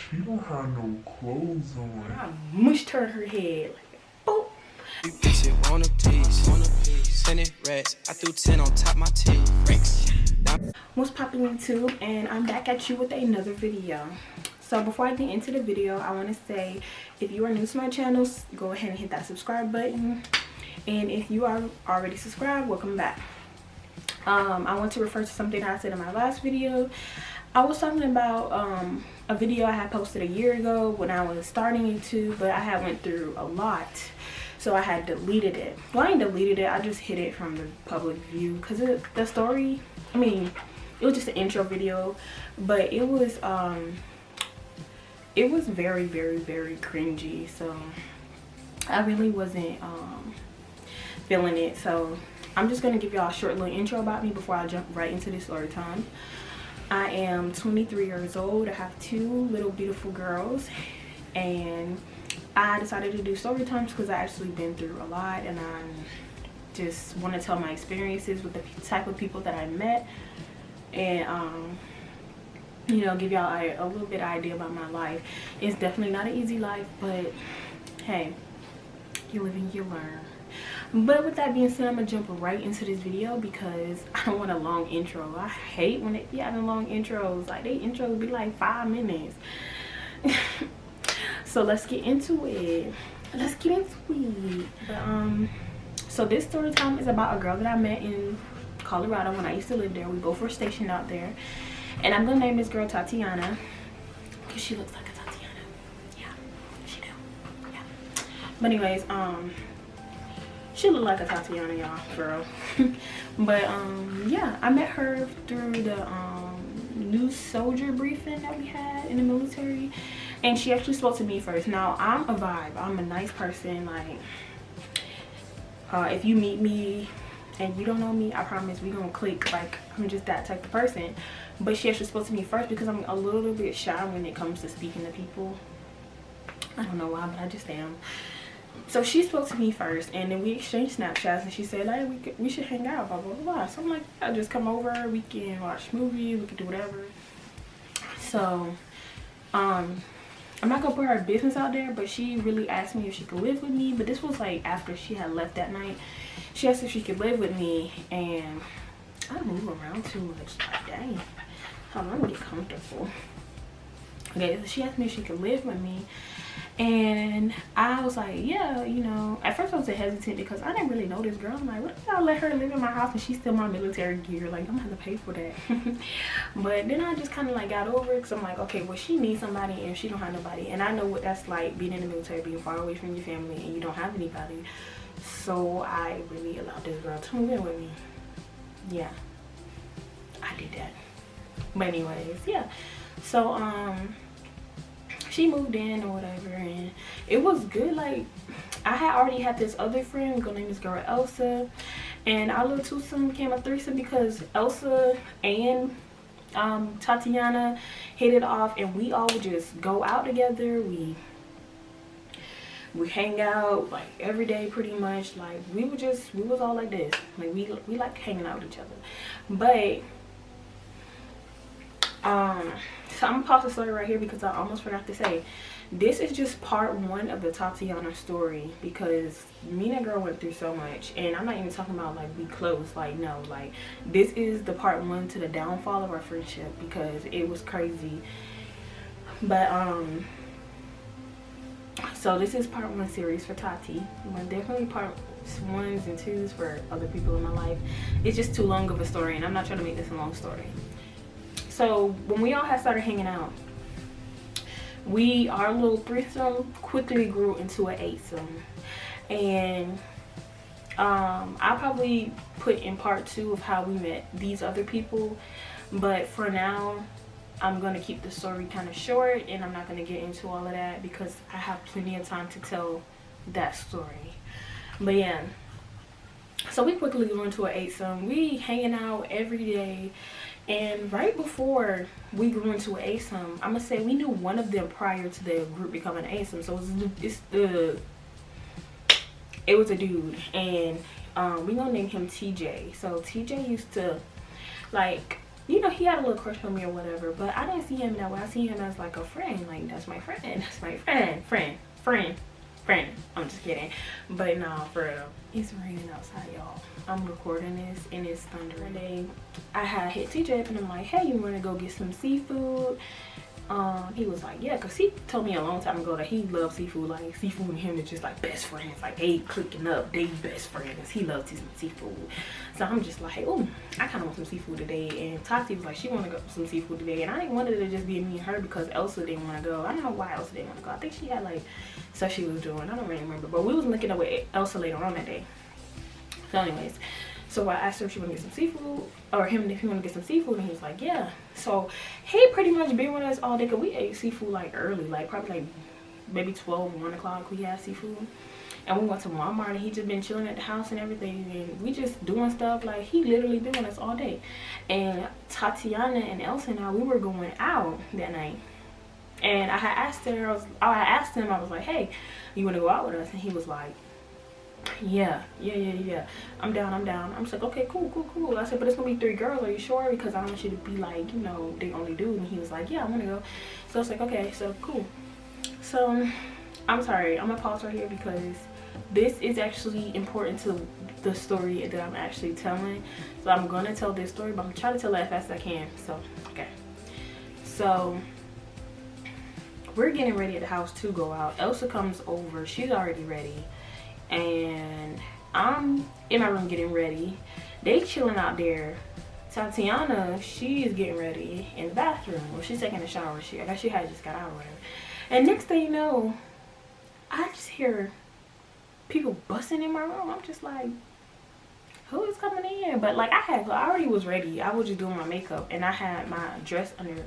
She don't have no clothes on. I mushed her head like, boop. Shit, want a piece, send it rats. I threw 10 on top my teeth. What's popping YouTube, and I'm back at you with another video. So before I get into the video, I want to say if you are new to my channel, go ahead and hit that subscribe button, and if you are already subscribed, welcome back. I want to refer to something I said in my last video. I was talking about a video I had posted a year ago when I was starting YouTube, but I had went through a lot, so I had deleted it. Well, I ain't deleted it, I just hid it from the public view because the story, I mean, it was just an intro video, but it was very, very, very cringy, so I really wasn't feeling it. So I'm just gonna give y'all a short little intro about me before I jump right into this story time. I am 23 years old. I have 2 little beautiful girls, and I decided to do story times because I actually been through a lot, and I just want to tell my experiences with the type of people that I met, and you know, give y'all a little bit of idea about my life. It's definitely not an easy life, but hey, you live and you learn. But with that being said, I'm gonna jump right into this video because I don't want a long intro. I hate when they having long intros. Like, they intros be like 5 minutes. So let's get into it. But, so this story time is about a girl that I met in Colorado when I used to live there. We both were stationed out there, and I'm gonna name this girl Tatiana because she looks like a Tatiana. Yeah, she do. Yeah. But anyways, she looked like a Tatiana, y'all, girl. But yeah, I met her through the new soldier briefing that we had in the military, and she actually spoke to me first. Now, I'm a vibe. I'm a nice person. Like, if you meet me and you don't know me, I promise we gonna click. Like, I'm just that type of person. But she actually spoke to me first because I'm a little bit shy when it comes to speaking to people. I don't know why, but I just am. So she spoke to me first, and then we exchanged Snapchats, and she said, like, we should hang out, blah, blah, blah. So I'm like, I'll just come over, we can watch movies, we can do whatever. So, I'm not gonna put her business out there, but she really asked me if she could live with me. But this was like after she had left that night. She asked if she could live with me, and I move around too much. Like, dang, hold on, I'm gonna get comfortable. Okay, so she asked me if she could live with me, and I was like, yeah, you know. At first I was hesitant because I didn't really know this girl. I'm like, what if I let her live in my house and she's still my military gear? Like, I'm gonna have to pay for that. But then I just kind of like got over it because I'm like, okay, well, she needs somebody and she don't have nobody, and I know what that's like, being in the military, being far away from your family and you don't have anybody. So I really allowed this girl to move in with me. Yeah, I did that. But anyways, yeah. So she moved in or whatever, and it was good. Like, I had already had this other friend, we're gonna name this girl Elsa, and our little twosome became a threesome because Elsa and Tatiana hit it off, and we all would just go out together. We hang out like every day pretty much. Like, we was all like this. Like, we like hanging out with each other. But so I'm gonna pause the story right here because I almost forgot to say this is just part 1 of the Tatiana story, because me and that girl went through so much, and I'm not even talking about like we close. Like, no, like, this is the part 1 to the downfall of our friendship because it was crazy. But so this is part 1 series for Tati, but definitely part 1s and 2s for other people in my life. It's just too long of a story, and I'm not trying to make this a long story. So when we all had started hanging out, our little threesome quickly grew into an 8-some, and I probably put in part 2 of how we met these other people, but for now I'm gonna keep the story kind of short, and I'm not gonna get into all of that because I have plenty of time to tell that story. But yeah, so we quickly grew into an 8-some. We hanging out every day. And right before we grew into an 8-some, I'm gonna say we knew one of them prior to the group becoming an 8-some. So it was a dude, and we gonna name him TJ. So TJ used to, like, you know, he had a little crush on me or whatever, but I didn't see him that way. I see him as like a friend. Like, that's my friend. That's my friend. I'm just kidding. But no, for real. It's raining outside, y'all. I'm recording this and it's thundering. I had hit TJ up and I'm like, hey, you want to go get some seafood? He was like, yeah, because he told me a long time ago that he loves seafood. Like, seafood and him are just like best friends. Like, they clicking up, they best friends. He loves his seafood. So I'm just like, oh, I kind of want some seafood today. And Tati was like, she want to go some seafood today. And I didn't want it to just be me and her because Elsa didn't want to go. I don't know why Elsa didn't want to go. I think she had like stuff she was doing. I don't really remember. But we was linking up with Elsa later on that day. So anyways, so I asked her if she want to get some seafood, or him if he want to get some seafood, and he was like, yeah. So he pretty much been with us all day, because we ate seafood like early, like probably like maybe 12, 1 o'clock we had seafood. And we went to Walmart and he just been chilling at the house and everything, and we just doing stuff. Like, he literally been with us all day. And Tatiana and Elsa and I, we were going out that night. And I had asked her, I was like, hey, you want to go out with us? And he was like, yeah, I'm down. I'm just like, okay, cool. I said, but it's gonna be 3 girls, are you sure? Because I don't want you to be like, you know, the only dude. And he was like, yeah, I want to go. So I was like, okay, so cool. So I'm sorry, I'm gonna pause right here because this is actually important to the story that I'm actually telling. So I'm gonna tell this story, but I'm gonna try to tell it as fast as I can. So okay, so we're getting ready at the house to go out. Elsa comes over, she's already ready, and I'm in my room getting ready. They chilling out there. Tatiana, she is getting ready in the bathroom. Well, she's taking a shower. I guess she had just got out or whatever. And next thing you know, I just hear people busting in my room. I'm just like, who is coming in? But like, I already was ready. I was just doing my makeup, and I had my dress under.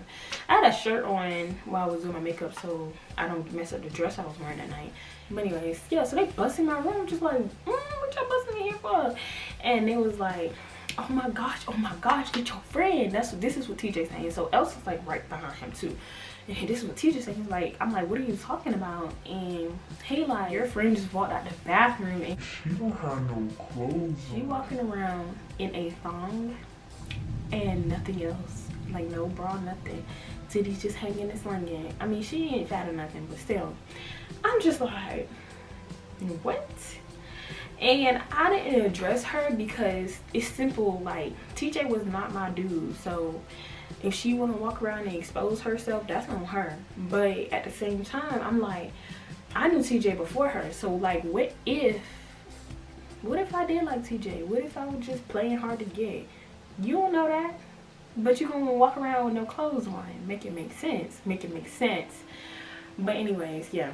I had a shirt on while I was doing my makeup so I don't mess up the dress I was wearing that night. But anyways, yeah, so they bust in my room, just like, what y'all busting in here for? And it was like, oh my gosh, get your friend. This is what TJ's saying. So Elsa's like right behind him too. And this is what TJ said. He's like, I'm like, what are you talking about? And he like, your friend just walked out the bathroom and she don't have no clothes she on. walking around in a thong and nothing else. Like no bra, nothing. Titties just hanging and slinging. I mean, she ain't fat or nothing, but still. I'm just like, what? And I didn't address her because it's simple. Like, TJ was not my dude. So if she want to walk around and expose herself, that's on her. But at the same time, I'm like, I knew TJ before her. So like, what if I did like TJ? What if I was just playing hard to get? You don't know that, but you gonna walk around with no clothes on. Make it make sense. But anyways, yeah,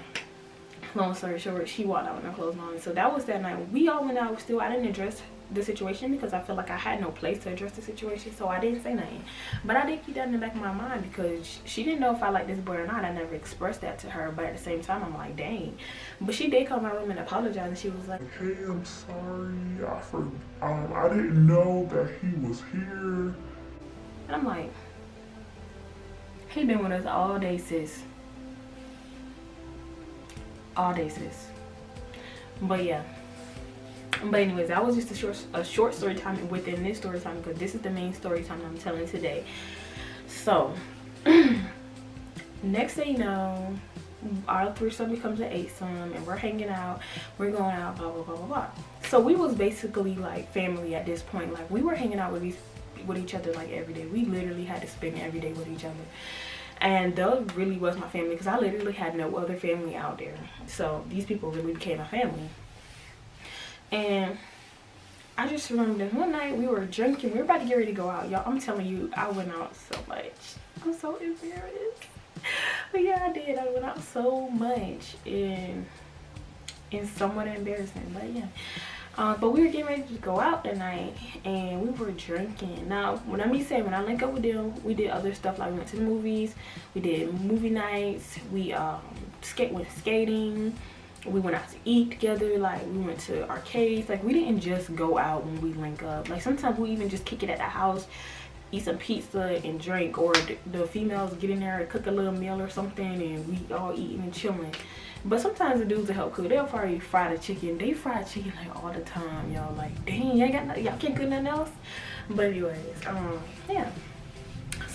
long story short, she walked out with no clothes on. So that was that night. We all went out. Still, I didn't address the situation because I feel like I had no place to address the situation, so I didn't say nothing. But I did keep that in the back of my mind because she didn't know if I liked this boy or not. I never expressed that to her, but at the same time, I'm like, dang. But she did come to my room and apologize, and she was like, Hey, I'm sorry. I didn't know that he was here. and I'm like, he been with us all day, sis. All day, sis. But yeah. But anyways, that was just a short story time within this story time, because this is the main story time I'm telling today. So next thing you know, our threesome becomes an 8-some, and we're hanging out, we're going out, blah blah blah blah blah. So we was basically like family at this point. Like, we were hanging out with each other like every day. We literally had to spend every day with each other. And that really was my family, because I literally had no other family out there. So these people really became my family. And I just remember this one night we were drinking. We were about to get ready to go out. Y'all, I'm telling you, I went out so much. I'm so embarrassed. But yeah, I did. I went out so much. And it's somewhat embarrassing. But yeah. But we were getting ready to go out that night, and we were drinking. Now, when I link up with them, we did other stuff. Like, we went to the movies. We did movie nights. We went skating. We went out to eat together. Like, we went to arcades. Like, we didn't just go out when we link up. Like, sometimes we even just kick it at the house, eat some pizza and drink, or the females get in there and cook a little meal or something, and we all eating and chilling. But sometimes the dudes will help cook. They'll probably fry the chicken. They fry chicken like all the time, y'all. Like, dang, y'all can't cook nothing else. But anyways, yeah.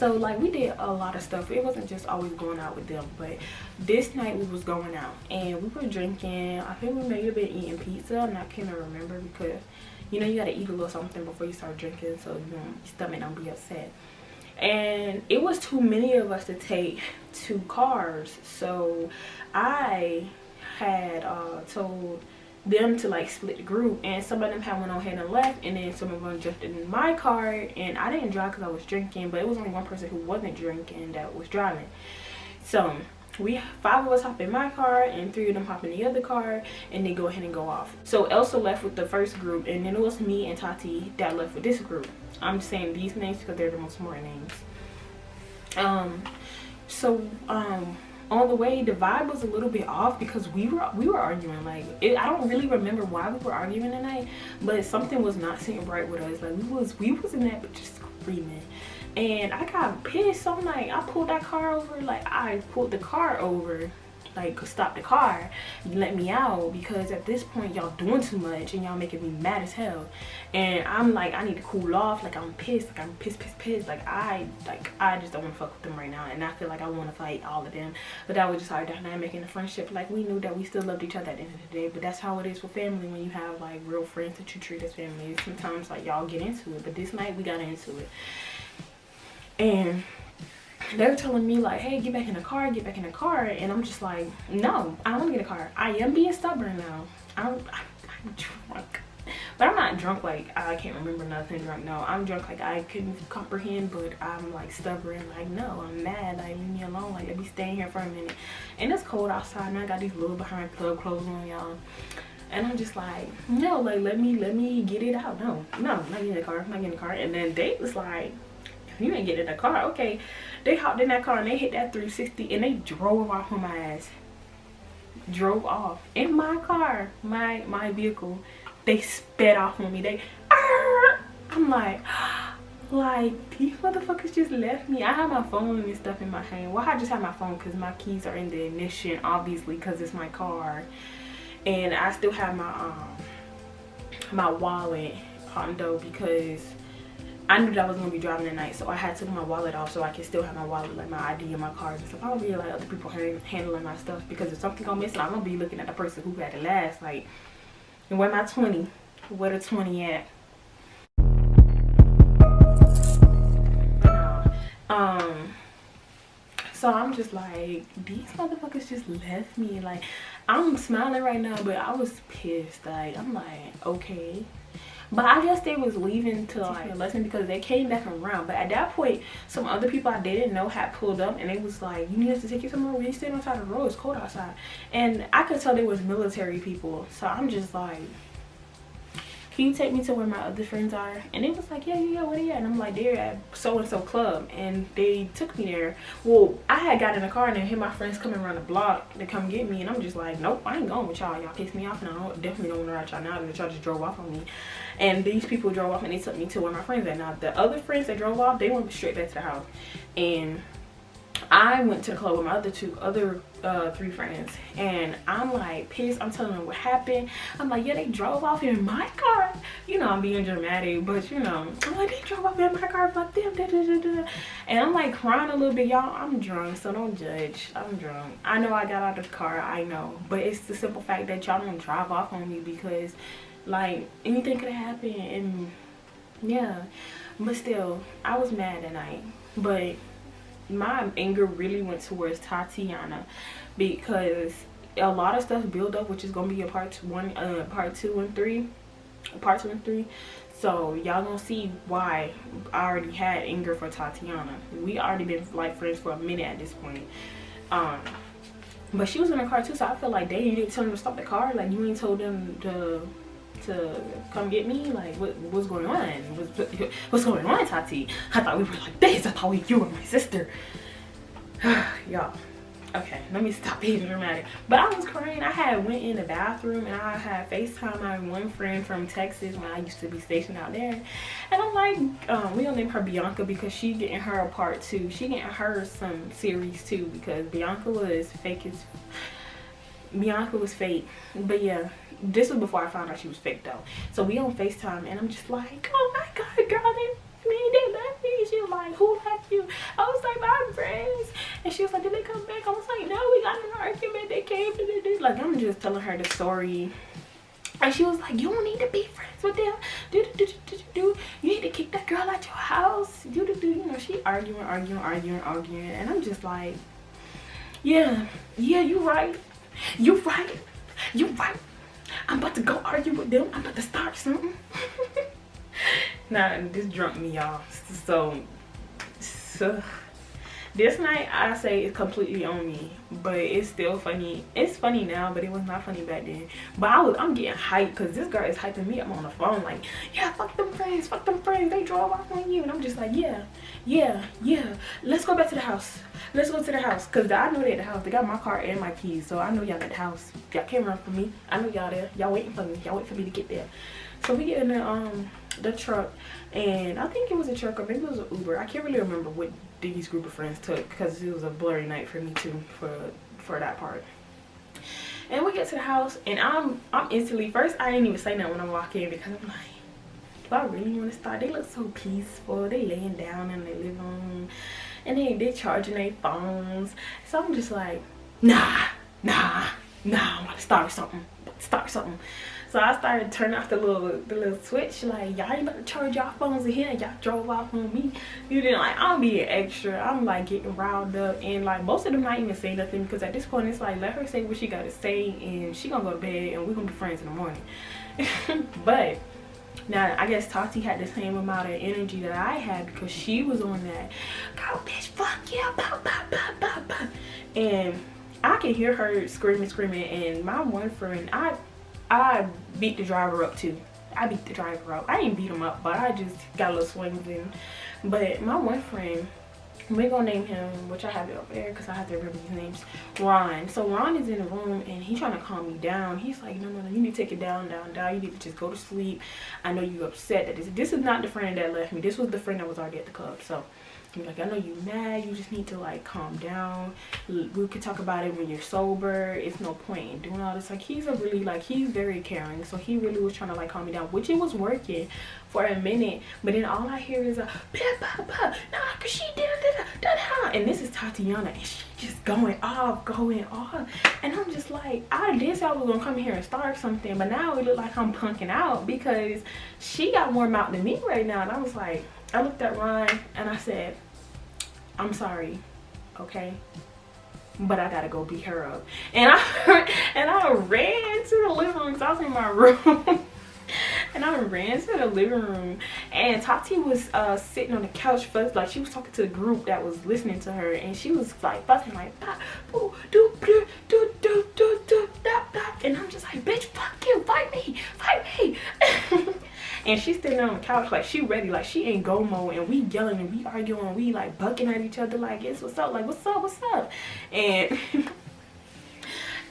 So like we did a lot of stuff. It wasn't just always going out with them, but this night we was going out and we were drinking. I think we may have been eating pizza, and I can't remember because you know you gotta eat a little something before you start drinking, so you know your stomach don't be upset. And it was too many of us to take 2 cars, so I had told them to like split the group, and some of them had went on ahead and left, and then some of them jumped in my car, and I didn't drive because I was drinking, but it was only one person who wasn't drinking that was driving. So 5 of us hop in my car and 3 of them hop in the other car, and they go ahead and go off. So Elsa left with the first group, and then it was me and Tati that left with this group. I'm saying these names because they're the most important names. On the way, the vibe was a little bit off because we were arguing. Like I don't really remember why we were arguing tonight, but something was not sitting right with us. Like we was in that bitch just screaming, and I got pissed. So I'm like, I pulled that car over. Like I pulled the car over, like stop the car, you let me out, because at this point y'all doing too much and y'all making me mad as hell. And I'm like, I need to cool off. Like I'm pissed. Like I'm pissed. Like I just don't want to fuck with them right now, and I feel like I want to fight all of them. But that was just our dynamic in the friendship. Like we knew that we still loved each other at the end of the day, but that's how it is with family when you have like real friends that you treat as family. Sometimes like y'all get into it, but this night we got into it. And they were telling me like, hey, get back in the car, and I'm just like, no, I don't want to get in the car. I am being stubborn now. I'm drunk, but I'm not drunk like I can't remember nothing drunk. No, I'm drunk like I couldn't comprehend, but I'm like stubborn. Like no, I'm mad. Like leave me alone. Like let me stay in here for a minute. And it's cold outside, and I got these little behind club clothes on, y'all. And I'm just like, no, like let me get it out. No, not getting in the car. Not getting in the car. And then they was like, you ain't get in the car. Okay, they hopped in that car and they hit that 360 and they drove off on my ass. Drove off in my car, my vehicle. They sped off on me. I'm like these motherfuckers just left me. I have my phone and stuff in my hand. Well, I just have my phone because my keys are in the ignition, obviously, because it's my car, and I still have my wallet though, because I knew that I was gonna be driving tonight, so I had to take my wallet off so I can still have my wallet, like my ID and my cards and stuff. I don't really like other people handling my stuff, because if something go missing, I'm gonna be looking at the person who had it last. Like, and where my 20? Where the 20 at? So I'm just like, these motherfuckers just left me. Like, I'm smiling right now, but I was pissed. Like, I'm like, okay. But I guess they was leaving to like a lesson because they came back around. But at that point, some other people I didn't know had pulled up, and they was like, you need us to take you somewhere? We stand on the side of the road. It's cold outside. And I could tell they was military people. So I'm just like, can you take me to where my other friends are? And they was like, yeah, where they at? And I'm like, they're at so-and-so club. And they took me there. Well, I had got in the car and then hear my friends coming around the block to come get me. And I'm just like, nope, I ain't going with y'all. Y'all pissed me off, and I definitely don't want to ride y'all now. And y'all just drove off on me. And these people drove off and they took me to where my friends are. Now, the other friends that drove off, they went straight back to the house. And I went to the club with my other 3 friends, and I'm like pissed. I'm telling them what happened. I'm like, yeah, they drove off in my car. You know, I'm being dramatic, but you know, I'm like, they drove off in my car. Fuck them. And I'm like crying a little bit, y'all. I'm drunk, so don't judge. I'm drunk. I know I got out of the car. I know, but it's the simple fact that y'all don't drive off on me, because like anything could have happened. And yeah, but still, I was mad that night. But my anger really went towards Tatiana, because a lot of stuff build up, which is gonna be a part 2 and 3. So y'all gonna see why I already had anger for Tatiana. We already been like friends for a minute at this point. But she was in the car too, so I feel like they didn't tell them to stop the car. Like, you ain't told them to come get me. Like, what's going on? What's going on, Tati? I thought we were like this. I thought you were my sister. Y'all, okay, let me stop being dramatic. But I was crying. I had went in the bathroom and I had FaceTime my one friend from Texas when I used to be stationed out there, and I'm like, we gonna name her Bianca, because she getting her a part 2. She getting her some series too, because Bianca was fake. But yeah, this was before I found out she was fake though. So we on FaceTime, and I'm just like, oh my god, girl, they left me. me. She was like, who left you? I was like, my friends. And she was like, did they come back? I was like, no, we got in an argument. They came to the like, I'm just telling her the story. And she was like, you don't need to be friends with them. You need to kick that girl out your house. You know, she arguing. And I'm just like, yeah, you right. You right. I'm about to go argue with them. I'm about to start something. Nah, this drunk me, y'all. So this night, I say it's completely on me, but it's still funny. It's funny now, but it was not funny back then. But I'm getting hyped because this girl is hyping me up on the phone like, yeah, fuck them friends, they drove off on you. And I'm just like, yeah, let's go back to the house. Let's go to the house, because I know they at the house. They got my car and my keys, so I know y'all at the house. Y'all can't run from me. I know y'all there. Y'all waiting for me. Y'all wait for me to get there. So we get in the truck, and I think it was a truck or maybe it was an Uber. I can't really remember what these group of friends took because it was a blurry night for me too for that part. And we get to the house, and I'm instantly, first I didn't even say nothing when I walk in because I'm like, do I really want to start? They look so peaceful. They laying down in their living room, and they charging their phones. So I'm just like, nah, I'm about to start something. So I started turning off the little switch, like, y'all ain't about to charge y'all phones in here. Y'all drove off on me. You didn't, like, I'm being extra. I'm like getting riled up, and like most of them not even saying nothing because at this point it's like, let her say what she gotta say, and she gonna go to bed, and we're gonna be friends in the morning. But now I guess Tati had the same amount of energy that I had because she was on that, go bitch, fuck yeah, pop. And I can hear her screaming, and my one friend, I beat the driver up too. I didn't beat him up, but I just got a little swings in. But my one friend, we're gonna name him, which I have it up there because I have to remember his names, Ron. So Ron is in the room and he's trying to calm me down. He's like, no, you need to take it down. You need to just go to sleep. I know you're upset that this is not the friend that left me. This was the friend that was already at the club. So I'm like, I know you mad. You just need to like calm down. We could talk about it when you're sober. It's no point in doing all this. Like, he's very caring. So he really was trying to like calm me down, which it was working for a minute. But then all I hear is a nah, cause she did da. And this is Tatiana, and she just going off. And I'm just like, I did say I was gonna come here and start something, but now it look like I'm punking out because she got more mouth than me right now. And I was like, I looked at Ron and I said, I'm sorry, okay, but I gotta go beat her up. And I ran to the living room because I was in my room. And I ran to the living room, and Tati was sitting on the couch first, like she was talking to the group that was listening to her, and she was like fussing like, and I'm just like, bitch, fuck you, fight me. And she's standing on the couch like she ready, like she ain't go mode, and we yelling and we arguing, we like bucking at each other like, it's what's up, like what's up, and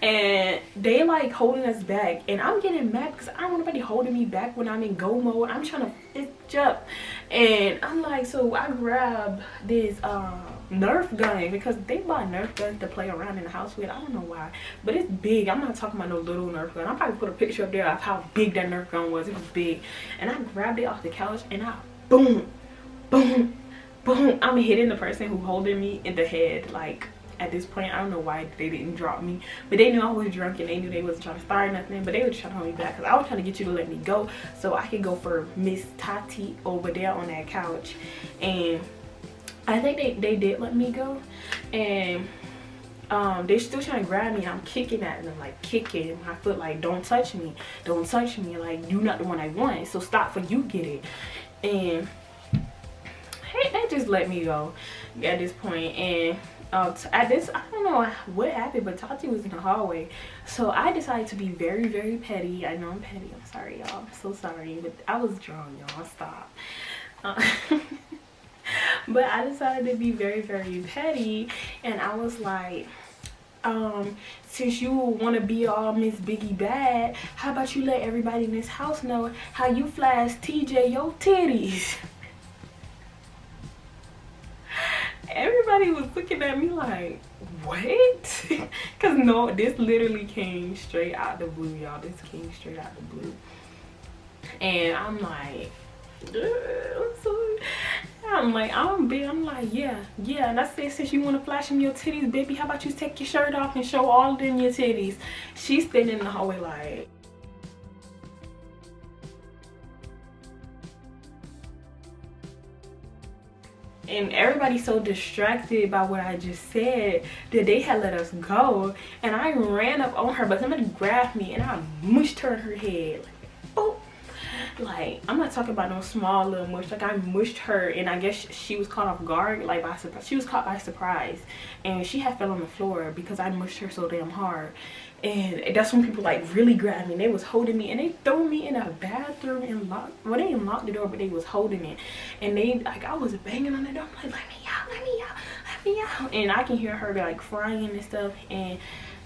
and they like holding us back, and I'm getting mad because I don't want nobody holding me back when I'm in go mode. I'm trying to itch up, and I'm like, so I grab this Nerf gun because they bought Nerf guns to play around in the house with. I don't know why, but it's big. I'm not talking about no little Nerf gun. I'll probably put a picture up there of how big that Nerf gun was. It was big, and I grabbed it off the couch and I boom. I'm hitting the person who holding me in the head. Like, at this point, I don't know why they didn't drop me, but they knew I was drunk and they knew they wasn't trying to start nothing, but they were just trying to hold me back because I was trying to get you to let me go so I could go for Miss Tati over there on that couch. And I think they did let me go, and they're still trying to grab me. I'm kicking at them, like kicking my foot, like don't touch me, like you're not the one I want, so stop for you get it. And they just let me go at this point. And at this, I don't know what happened, but Tati was in the hallway, so I decided to be very, very petty. I know I'm petty, I'm sorry y'all, I'm so sorry, but I was drunk, y'all, stop. But I decided to be very, very petty, and I was like, since you want to be all Miss Biggie bad, how about you let everybody in this house know how you flash TJ your titties? Everybody was looking at me like, what? Because no, this literally came straight out the blue, y'all. This came straight out the blue. And I'm like, I'm sorry. I'm like, I'm like, yeah. And I said, since you want to flash them your titties, baby, how about you take your shirt off and show all of them your titties? She's standing in the hallway like, and everybody's so distracted by what I just said that they had let us go. And I ran up on her, but somebody grabbed me and I mushed her in her head. Like, oh. Like, I'm not talking about no small little mush. Like, I mushed her, and I guess she was caught off guard, like by surprise. She was caught by surprise, and she had fell on the floor because I mushed her so damn hard. And that's when people like really grabbed me. And they was holding me, and they threw me in a bathroom and locked. Well, they didn't lock the door, but they was holding it. And they like, I was banging on the door, like, let me out, let me out, let me out. And I can hear her like crying and stuff. And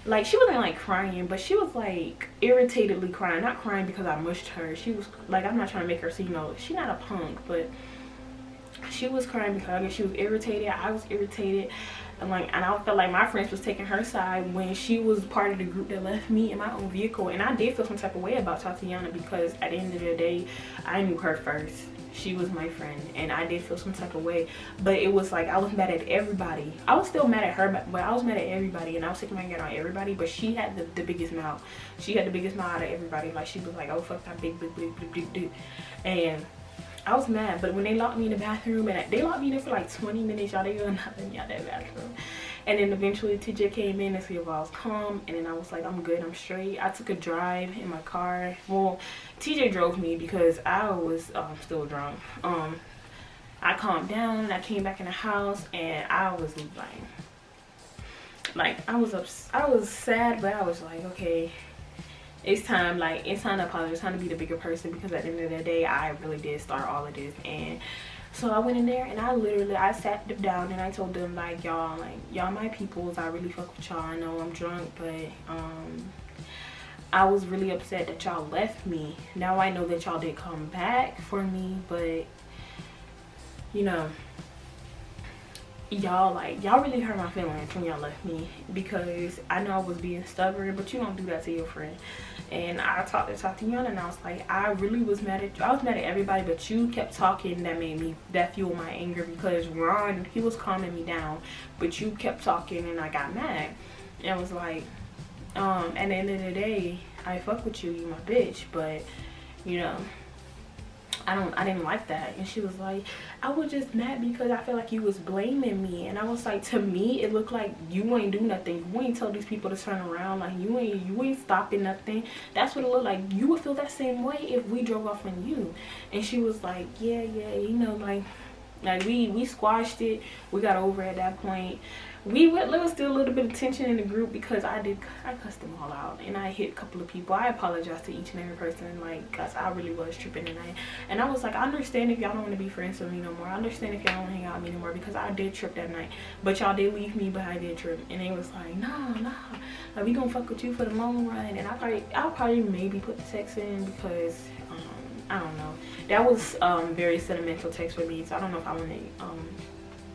like, she wasn't like crying, but she was like irritatedly crying. Not crying because I mushed her. She was like, I'm not trying to make her seem, you know, she's not a punk, but she was crying because I guess she was irritated. I was irritated. And like, and I felt like my friends was taking her side when she was part of the group that left me in my own vehicle. And I did feel some type of way about Tatiana because at the end of the day, I knew her first. She was my friend, and I did feel some type of way. But it was like, I was mad at everybody. I was still mad at her, but I was mad at everybody, and I was taking my get on everybody. But she had the biggest mouth. She had the biggest mouth out of everybody. Like, she was like, oh fuck that big. And I was mad. But when they locked me in the bathroom, and they locked me in there for like 20 minutes, y'all, they were not letting me out that bathroom. And then eventually TJ came in and see if I was calm, and then I was like, I'm good, I'm straight. I took a drive in my car. Well, TJ drove me because I was still drunk. I calmed down and I came back in the house, and I was like I was sad, but I was like, okay, it's time to apologize. It's time to be the bigger person, because at the end of the day, I really did start all of this. And so I went in there and I sat them down and I told them, like, y'all my peoples, I really fuck with y'all. I know I'm drunk, but I was really upset that y'all left me. Now I know that y'all did come back for me, but you know, y'all really hurt my feelings when y'all left me, because I know I was being stubborn, but you don't do that to your friend. And I talked to Tatiana, and I was like, I really was mad at you. I was mad at everybody, but you kept talking. That fueled my anger, because Ron, he was calming me down, but you kept talking, and I got mad. And I was like, at the end of the day, I fuck with you, you my bitch, but you know, I didn't like that. And she was like, I was just mad because I felt like you was blaming me. And I was like, to me, it looked like you ain't do nothing. You ain't told these people to turn around. Like, you ain't stopping nothing. That's what it looked like. You would feel that same way if we drove off on you. And she was like, yeah, you know, like we squashed it. We got over it at that point. There was still a little bit of tension in the group because I cussed them all out, and I hit a couple of people. I apologized to each and every person, like, cause I really was tripping tonight. And I was like, I understand if y'all don't want to be friends with me no more. I understand if y'all don't hang out with me no more, because I did trip that night. But y'all did leave me, but I did trip. And they was like, nah, like, we gonna fuck with you for the long run. And I'll probably maybe put the text in, because I don't know. That was very sentimental text for me, so I don't know if I want to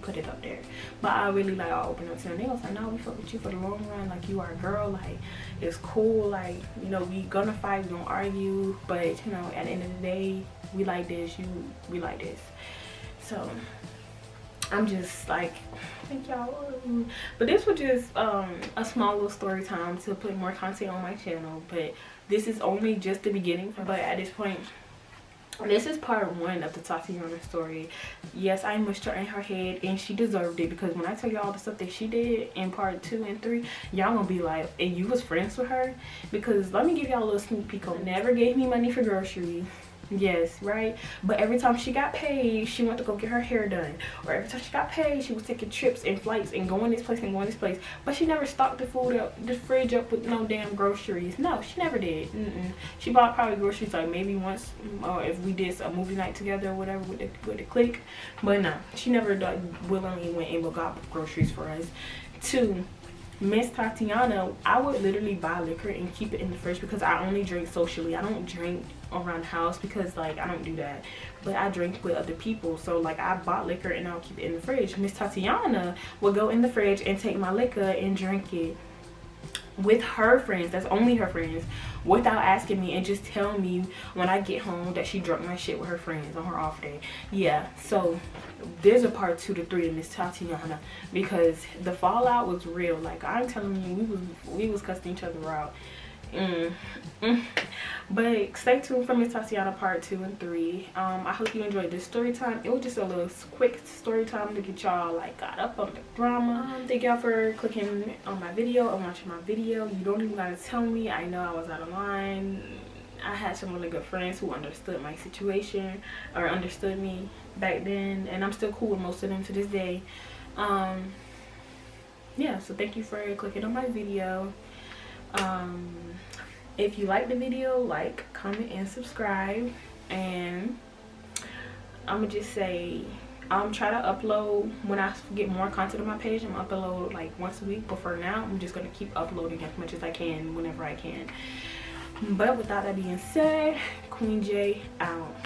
put it up there. But I really like, I'll open up to them. They was like, no, we fuck with you for the long run. Like, you are a girl. Like, it's cool. Like, you know, we gonna fight, we gonna argue, but you know, at the end of the day, we like this. We like this. So I'm just like, thank y'all. But this was just a small little story time to put more content on my channel. But this is only just the beginning. But at this point, this is part 1 of the Tatiana story. Yes, I mushed her in her head, and she deserved it, because when I tell y'all the stuff that she did in part 2 and 3, y'all gonna be like, and you was friends with her? Because let me give y'all a little sneak peek on. Never gave me money for groceries. Yes, right? But every time she got paid, she went to go get her hair done. Or every time she got paid, she was taking trips and flights and going this place and going this place. But she never stocked the fridge up with no damn groceries. No, she never did. She bought probably groceries like maybe once, or if we did a movie night together or whatever with the clique. But no, she never willingly went and got groceries for us. 2, Miss Tatiana, I would literally buy liquor and keep it in the fridge, because I only drink socially. I don't drink around the house, because like I don't do that, but I drink with other people. So like, I bought liquor and I'll keep it in the fridge. Miss Tatiana would go in the fridge and take my liquor and drink it. with her friends, that's only her friends, without asking me, and just tell me when I get home that she drunk my shit with her friends on her off day. Yeah, so there's a part 2 to 3 of Miss Tatiana, because the fallout was real. Like, I'm telling you, we was cussing each other out. But stay tuned for Miss Tatiana part 2 and 3. I hope you enjoyed this story time. It was just a little quick story time to get y'all like got up on the drama. Thank y'all for clicking on my video and watching my video. You don't even gotta tell me. I know I was out of line. I had some really good friends who understood my situation, or understood me back then, and I'm still cool with most of them to this day. Yeah, so thank you for clicking on my video. If you like the video, like, comment, and subscribe. And I'm gonna just say, try to upload when I get more content on my page. I'm gonna upload like once a week, but for now I'm just gonna keep uploading as much as I can whenever I can. But without that being said, Queen J out.